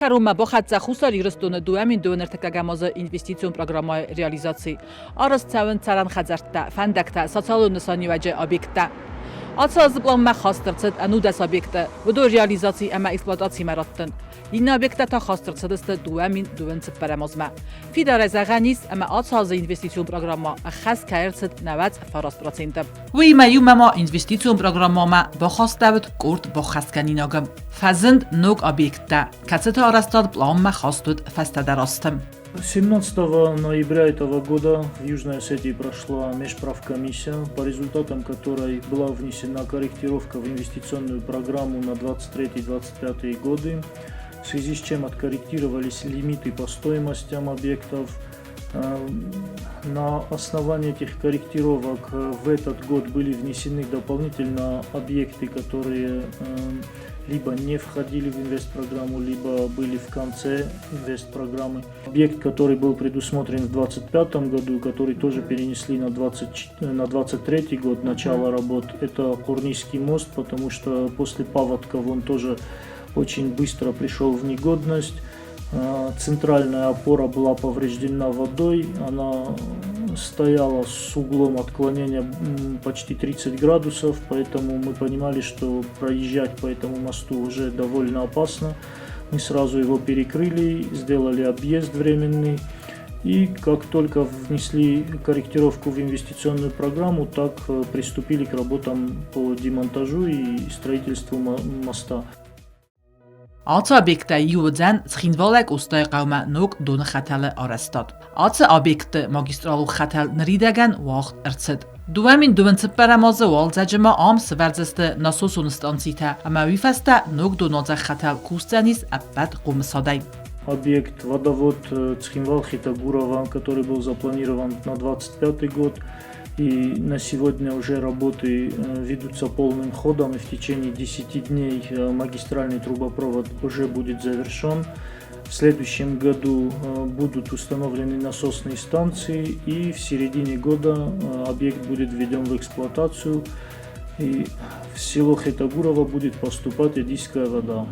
Karuma bohatza xusar irstun duamin dunerteka gamoza investitsiyon programmay realizatsiy. Arız çavın çaran xazartda, fəndəkdə, sosial nüsaniyəcə obyektdə. Atsa azıblanma xastırçıd anudas obyektdə, vudu realizatsiy əmə eksploatasiy mərattın. Yine obyektdə ta xastırçıdıstı duamin duvençid pərəmozma. Fidare zəğənis əmə atsa investitsiyon programma xəz kəyirçid 90%. Uyma yumama investitsiyon programma ba xastavit kurt ba xəskaninadım. Fəzind nok obyektdə, kaceta арастад планма хастуд фастадарастым. 17 ноября этого года в Южной Осетии прошла межправкомиссия, по результатам которой была внесена корректировка в инвестиционную программу на 23-25 годы, в связи с чем откорректировались лимиты по стоимостям объектов. На основании этих корректировок в этот год были внесены дополнительно объекты, которые либо не входили в инвестпрограмму, либо были в конце инвестпрограммы. Объект, который был предусмотрен в 2025 году, который тоже перенесли на 2023 год начало работ, это Курнийский мост, потому что после паводков он тоже очень быстро пришел в негодность. Центральная опора была повреждена водой, она стояла с углом отклонения почти 30 градусов, поэтому мы понимали, что проезжать по этому мосту уже довольно опасно. Мы сразу его перекрыли, сделали объезд временный, и как только внесли корректировку в инвестиционную программу, так приступили к работам по демонтажу и строительству моста. Atsa obyekte yuvadan tsxinvalek ustay qavma nok dun xatali arastad. Atsa obyekte magistralu xatal nridagan vaqt irtsid. Duamin duventsib paramazı wal zajma am sverzeste nasosun stansita, ama vifasta nok dunoza xatal kustanis abad qumsaday. Объект водовод Цхинвал-Хитагурова, который был запланирован на 25 год, и на сегодня уже работы ведутся полным ходом, и в течение 10 дней магистральный трубопровод уже будет завершен. В следующем году будут установлены насосные станции, и в середине года объект будет введен в эксплуатацию, и в село Хитагурова будет поступать Эдийская вода.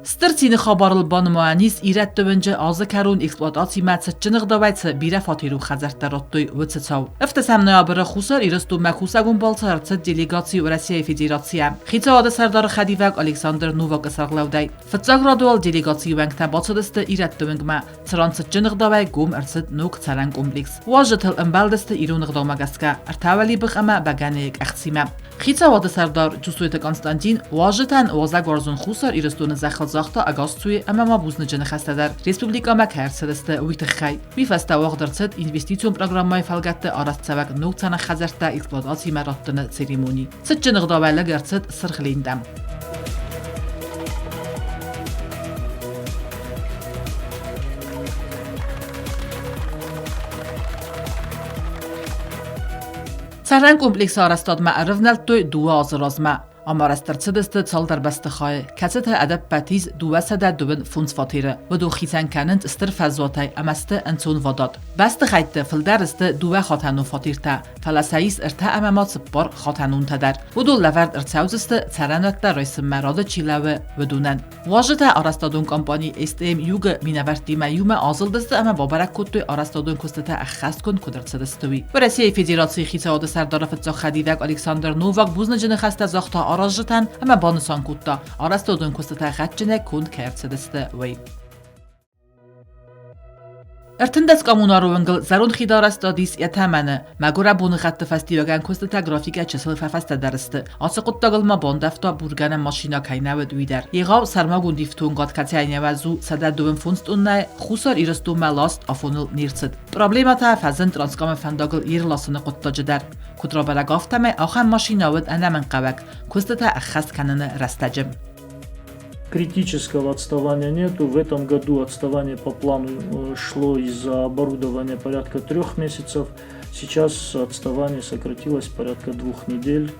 Stırtini xabarılban mühendis irat dövünce azı karun eksploatasiy mətsətçiniq davaytsı birə fatiru xəzərtdaratdoy vıtsıçav. Əftəsəm noyabrı xusar irəstu məxusagun balçartsı delegasiya Rusiya Federasiya. Xitsa adı sərdarı xədivək Aleksandr Novak əsarqlavday. Fıtsaq radual delegasiya vəngtə balçadısты irat dövüngmə. Çıransıtçiniq davay gom ərsid nuk çaran kompleks. Vajıtıl ımbaldısты irunıq davmagaska. Ərtavəli bıq əmə bəgəniyik əxsimə. Xitsa adı sərdar Cüsuyta Konstantin vajıtən vazaq varzun xusar irəstu nəzəxıl زاختا اگاستوی اما بوزن جن خستدار رسپوبلیکا مکر سدست ویتخای ویفستا وقدرت اینوستیسیون پروگرامای فلگت آراست سبک نوتان خزرتا اکسپلواتاسی مراتن سریمونی ست جن غداوله گرت سرخلیندم سران کمپلکس آراستاد معرف نلتوی دو آزرازما Amarastırçıdıstı çaldar bastıxay, kəsətə ədəb bətiz duvəsədə düvün funds fatire, və du xizən kənint istır fəzzatay əməstə ənçun vadad. Bastıxaytı fıldəristı duvə xatanun fatirtə, fələsəyis irtə əməmat sıbbar xatanun tədər. Və du ləvərd irtəvzistı çərənətdə röysin məradı çiləvə və dünən. Vajıtə arastadun kampani STM yuqı minəvərdimə yumə azıldısты əmə babarək kutdu arastadun kustətə əxəst kun kudurtsıdıstıvi. Və Rusiya Federasiya xitsadı sərdarı fıtsaq xədivək Aleksandr Novak buznıcını xəstə zaxta arajıtan ama banısan kutta arastodun kustata xatçine kun kərtsədisті vey. Ertindəs qamunaruvıngıl zarun xidarastadis yətəməni, məqura bunu xəttə fəstiyogan kustata grafika çısıl fəfəstədəristı. Ası quttaqılma bondəfta burgana maşina kaynavı düydər. Yeğav sarmagun diftun qat katsəyinə və zu sədədüvün funstunnay xusar iristu məlast afonul nirsid. Problemata fəzin transkama fəndaqıl yerlasını quttacıdər. Kudrabəlaqaftəmə axan maşinavıd ənəmən qavək, kustata əxəst kanını rəstəcim. Критического отставания нету. В этом году отставание по плану шло из-за оборудования порядка 3 месяцев. Сейчас отставание сократилось порядка 2 недель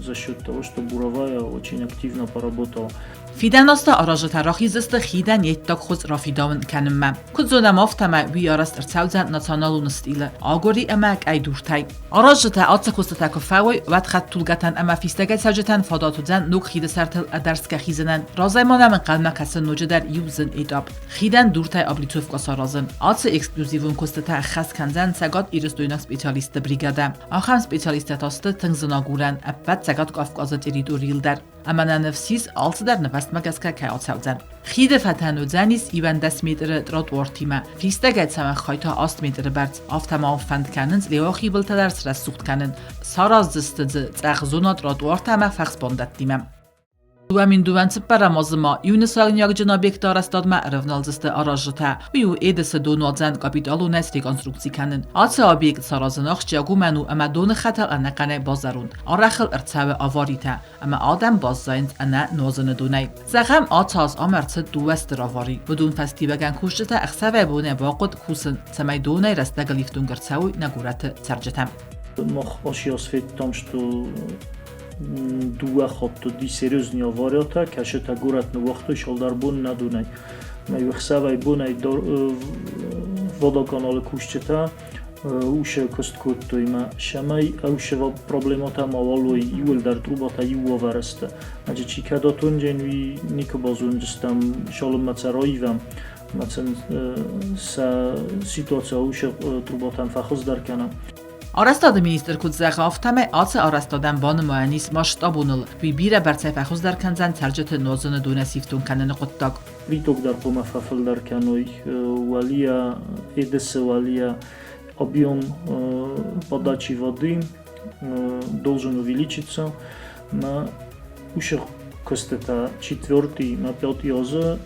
за счет того, что буровая очень активно поработала. Fidan asta araja rachiz Chidan jettak hoz rafidaun kennen. Kudzonam oftama vi arast 1000 nacionalun stile. Agori emek ay durtai. Araja atsakostatak fawi wat khattulgatan ama fistaget sajatan fadatudan nuk khide sertel adarska khizenen. Razaymanam qalma kasen nojedar yuzen edab. Chidan durtai ablitov qasarazın. Atsa ekskluzivun kostata khas kanzan sagat iristoynak specialist brigada. Axam specialistat asta tыңзыnaguran appat sagat qafqazat eridorilder. Amana nefsis altıdar nefastmagaska kayalsavzan. Xide fatanudzanis ivan 10 metr trotuartima. Fistaget samak khayta 10 metr bert. Aftama aufand kanens leoxi biltadar srasucht kanen. Sarazdstz tsagzona trotuartama faxspondattimam. Duamin paramazma Юнисагняг объекта растадма равналзысты аражыта. Ю эдысы донадзан капиталунес реконструкции канен. Аца объект саразынах жагуману ама доны хатал анакане базарун. Арахыл ирцаве аварита. Ама адам баззайнт ана нозыны дунай. Захам атаз амарцы дувестер авари. Будун фестиваган кушта ахсаве буне бақуд кусен. Самай дунай растагалифтун герцауй нагураты царджетам. Мох освет в том, что дуа хотто ди серьезни аварията, кашета горат на вахто шалдарбун надунай. Май вахсавай бунай водоканал кушчета, уше косткотто има шамай, уше проблемата мавалой юл дар трубата юва вараста. Значи чикадатун дженви нико базунджстам шалом мацараивам. Мацан са ситуация уше трубатан фахоз даркана. Arastad minister kudzaga aftame atsa arastadan banmanis mashtабуныл. Бибира барцайфахуз дарканзан царжаты нозыны дунасифтун кананы қоттаг. Приток дар помафафл дарканой валия ЭДС валия объем подачи воды должен увеличиться на ушах костета 4 на 5 яза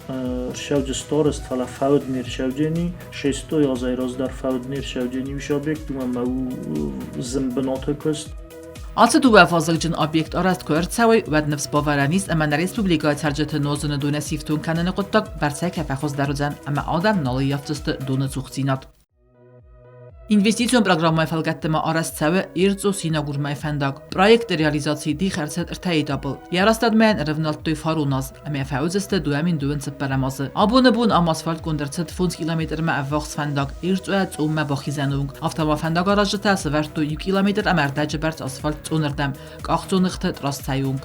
шавджи старост фала фауднир шавджени 6 яза раздар фауднир шавджени уш объект дума зэмбанота кост. Atsa duva fazılcın obyekt arast körtsavay və nefs bavaranis ama Respublika çarjatı nozını dunasifton kanını qottak barsay kafakhoz daruzan ama adam nalı yaftısты donu zuxzinat. İnvestisiyon programı fəlqətdəmə arastsavi irco sinagurmay fəndag. Proyekt realizatsiyi di xərçət irtəyi dabıl. Yarastadmayan revnalttoy farunaz. Əmə fəuzəstə duamin duven sıpparamazı. Abone bun am asfalt gondarçət fons kilometr mə əvvax fəndag. Irco ət ummə baxizənung. Aftama fəndag aracı təsi vərtto 1 kilometr əmərdəcə bərt asfalt çonırdəm. Qaxçonıqtı trastsayung.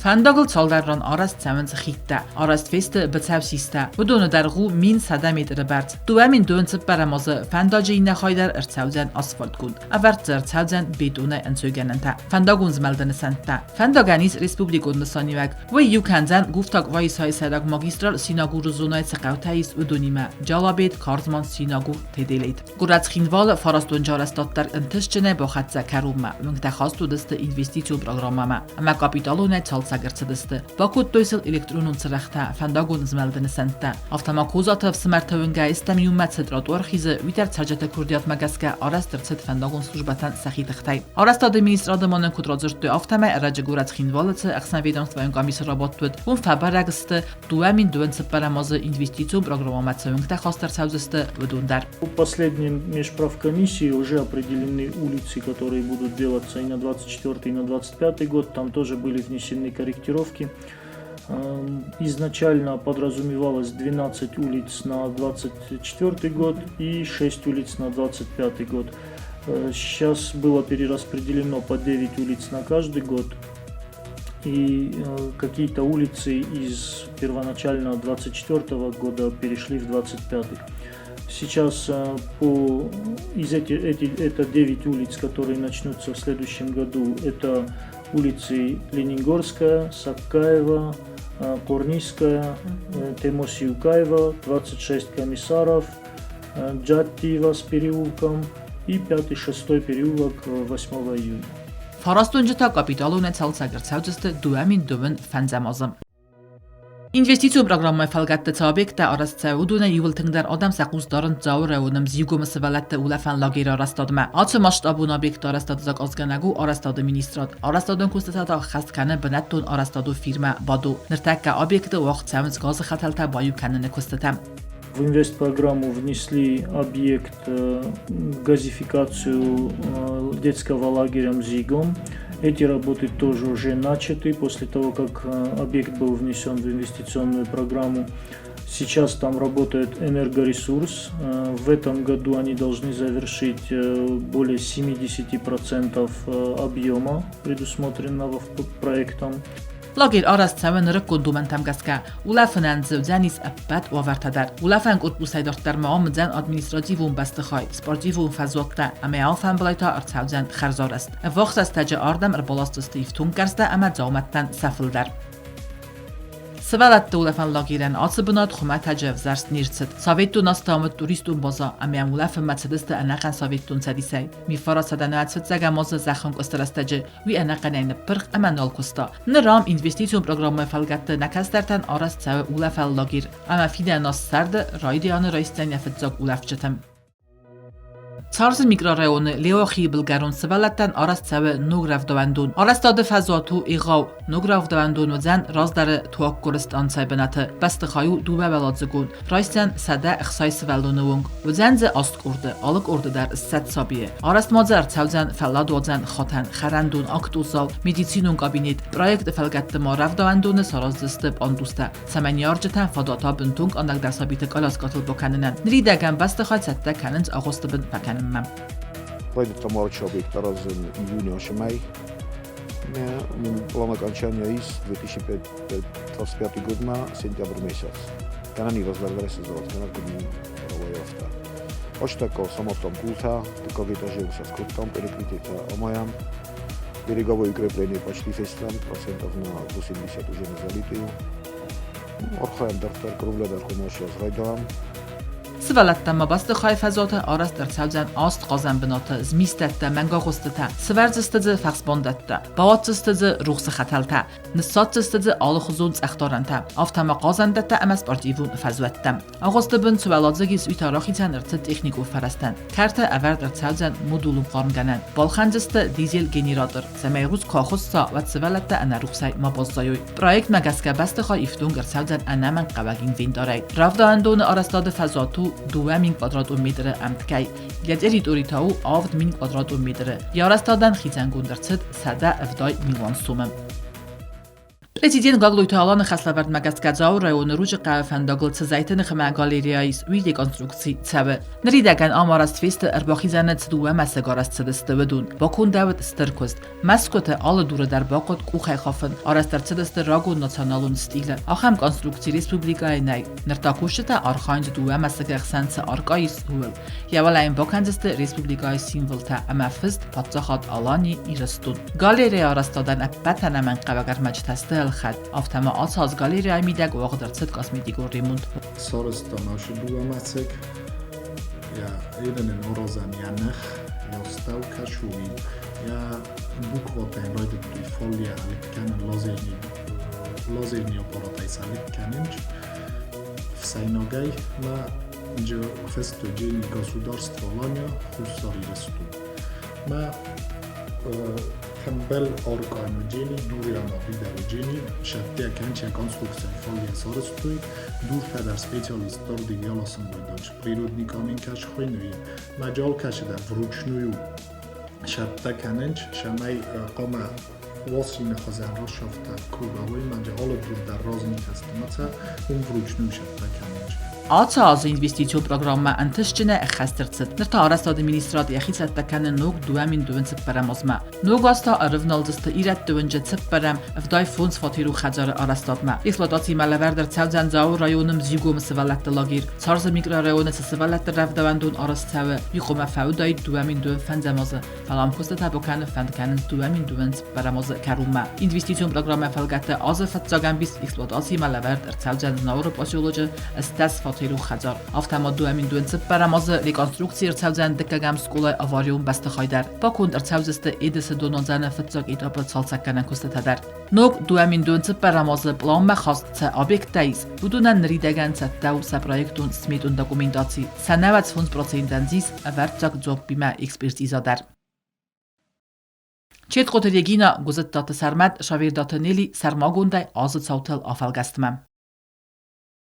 Fandagl çaldarran arast səmənc xittə, arast festə bitsəvsistə, budonu dərğu 1000 metr bərt. Duamin dönsib bəramazı fandacı inə xaydar irtsəvzən asfalt gund. Əvərt zərtsəvzən bedunə ənsögənəntə. Fandagun zməldəni səntə. Fandaganis Respublikun nısanimək. Və yukənzən guftaq vayisay sədag magistral sinaguru zonay sıqavtəyis udunimə. Jalabet karzman sinagur tedeleyt. Qurac xinval farastun jarastatlar intişçinə baxatsə kərumə. Müntəxastu dısты investisiyon programmama. Əmə kapitalunə çalsa Sagerçadısты. Bakut doysal elektronun sıraqta fandagун zməldini səntdə. Avtomakuzatov smartavunga istamiyumət trotuar xizı viter çarjata kurdiyat magaska arastırçıt fandagун службатан сахитыхтай. Араста администрадаманын кудразыртты автома арачы город Хинвалыцы аксан ведомствоен комиссия работает. Он фабарагысты дуамин дуэнцып барамазы инвестицион программациянгта хастар саузысты выдундар. В последнем межправкомиссии уже определены улицы, которые будут делаться и на 24 и на 25 год. Там тоже были внесены корректировки. Изначально подразумевалось 12 улиц на 24 год и 6 улиц на 25 год. Сейчас было перераспределено по 9 улиц на каждый год. И какие-то улицы из первоначально 24 года перешли в 25. Сейчас это 9 улиц, которые начнутся в следующем году. Это улицы Ленингорская, Сапкаева, Корнийская, Темосиукаева, 26 Комиссаров, Джаттиева с переулком и 5-6 переулок 8 июня. Farastönjüta kapitalune çalsagırtsavcıstı duamin dövün fənzəmazım. İnvestisiyon programı fəlqətdə çabekdə arastsa uduna yıvıltıngdar adam saquzdarın cavırə unum ziyuguması vələtdə ulafən lagir arastadımə. Açı maştabun obyekt arastadızaq azganagu arastadı ministrat. Arastadın kustatada xastkanı binattun arastadu firma badu. Nirtəkə obyektdə vaxt səmiz gazı xatalta bayu kənini kustatam. В инвестпрограмму внесли объект газификацию детского лагеря «Мзигом». Эти работы тоже уже начаты после того, как объект был внесен в инвестиционную программу. Сейчас там работает энергоресурс. В этом году они должны завершить более 70% объема, предусмотренного проектом. Lagir arasztszában rökkondómen tamgaszká, uláfanán zöldzánis eppet óvártadár. Uláfánk urpuszájdortár ma amdzen administratívum besztahaj, sportívum fazokta, amely alfán balajta arcáwdzán xarzorest. E vaxtasztágya ardam erbalasztosztív tunkerszte, amely zaumetten szafildár. Szöveletте uláfán lagiren acibunat, xomát zárst nírcet. Szavéttun asztalmat turistun baza, amely uláfán metszedözte enneqen szavéttun cediszej. Mi faraszadán elszötszegem mazza záxank osztalasztágya, vi enneqen egy pörg emen alkozta. Neram investícióm programmal felgette nekeszterten araszt száve uláfán lagir, amely fidel nasz szárde, rajdianı rajsztánja fedzag uláfcsetem. Царзы микрорайоны Леохи Булгарун Савалаттан арастсавы Нугравдавандун. Арастады фазуату Игау Нугравдавандун вазан раздары туаккурист ансайбанаты. Бастыхаю дуба баладзыгун. Райстан сада ихсай савалунуунг. Вазанзы асткурды. Алык урдыдар иссат сабие. Арастмазар цавзан фалладвазан хатан харандун актусал медицинун кабинет. Проект фалгатты Маравдавандуны сараздыстып андуста. Саманьярджатан фадата бинтунг андак дарсабитик аласкатыл боканынан. Нридаган бастыхай сатта канынц агостыбын баканын. Proiectul am orice obiect araz în iunie și mai. La окончания из 2025 года сентябрь месяц. Канани раздарвали сезон, канал кудни ровоевта. Още тако само в том култа, такого этажа со скруптом перекрытия омаям. Береговое укрепление почти 60% на 80 уже не залитые. Орхаем дартар кругля дарху машия с райдовам. Сывалаттан ма бастыхай фазота араст дар цавзан аст қазан бинота, змистатта, мангағустата, сыварзыстыдзы фақсбондатта, баватзыстыдзы рухсы хаталта, нысатзыстыдзы алыхузун цахторанта, автама қазандатта амас партивун фазуатта. Ағостыбын сываладзыгис уйтарахитан ырцы технику фарастан. Карта авар дар цавзан модулум қармганан. Балханзысты дизель генератор, замайруз кахусса ва сывалатта ана рухсай ма баззайуй. Проект магаска бастыхай ифтун гар цавзан анаман қавагин виндарай. Равдаандон арастады фазоту 2 kvadratmetre amtkay. Teritoriau 7 kvadratmetre. Yarastaddan xizangundırçıd sada evday milyon sumim. Президент Гаглуйта Аланы Хаславард Магасказау районы Ружи Қавфандагылцы зайтыны хыма галереяис уй реконструкции цавы. Нридаган амараст фесты арбахизаны цдуа масагараст цдысты ведун. Бакун давыд стыркост. Маскоты алы дуры дар бакот кухай хафын. Арастар цдысты рагун националун стилі. Ахам конструкции республикай най. Ныртакушыта арханж дуа масагахсанцы аркайс хуэл. Явалайын баканзысты республикай символта. Ама фест патсахат Алани ирыстун. Галерея арастадан аппатана мен қавагар мачтасты خد آفتما آساز گالری میدگ و آقدر صد کاسمیتیکو ریموند سارستا ناشدو امسک یا ایدن نورازن یا نخ یا ستاو کشوی یا بوکواتن راید توی فولیا لیکنن لازینی اپاراتای سالیک کننج в Сайногай на фесту День государства Алания хусари ресту. На Campbell orqanogeni, duriana vidalogeni, șaptea cancea construcția folia sorostui, durta dar specialistor de vialasăm bădăci, prirodnica mincaș hoinui, majal cașe dar vrucșnuiu, șaptea canenci, și mai qama wasina khazan roshafta kubavoi, majal dur dar roznik astmața, vrucșnuiu șaptea canenci. Ața az investițiu programma antășcine exasterțit. Nărta arasta administrat yaxitsat takanı nog duamin duvințip paramozma. Nog asta arıvnaldıstă irat duvince cip param vday fons fatiru xajarı arastatma. Eksploatații malaverder çavzan zau rayonum zigom sıvallattı lagir. Çarzı mikrorayonu sıvallattı ravdavandun arastçavı. Yuxuma fauday duamin duvin fenzamazı. Falam kosta tabokanı fendkanın duamin duvinçip paramozı karuma. İnvestițiu programma falgattı azı fatzagan bis eksploatații malaverder çavzan nauru pasioloji estas تیرو خزار آفتما دو امین دو انصب براماز ریکانستروکسی ارتساوزن دکگم سکولای آواریون بسته خایدر با کند ارتساوزسته ایدس دونانزن فتزاق ایتاپ سالسکنن کسته تدر نوگ دو امین دو انصب براماز پلان مخواست سه آبیکت دایز بدونن ریدگن سه دو سه پرایکتون سمیتون داکومنتاتی سه 95% زیز ورتزاق زوب بیمه اکسپرتیزا در چیت قطر یگینا گزد دات سرمد شاویر دات نیلی سرماگونده آزد ساوتل آفالگستمم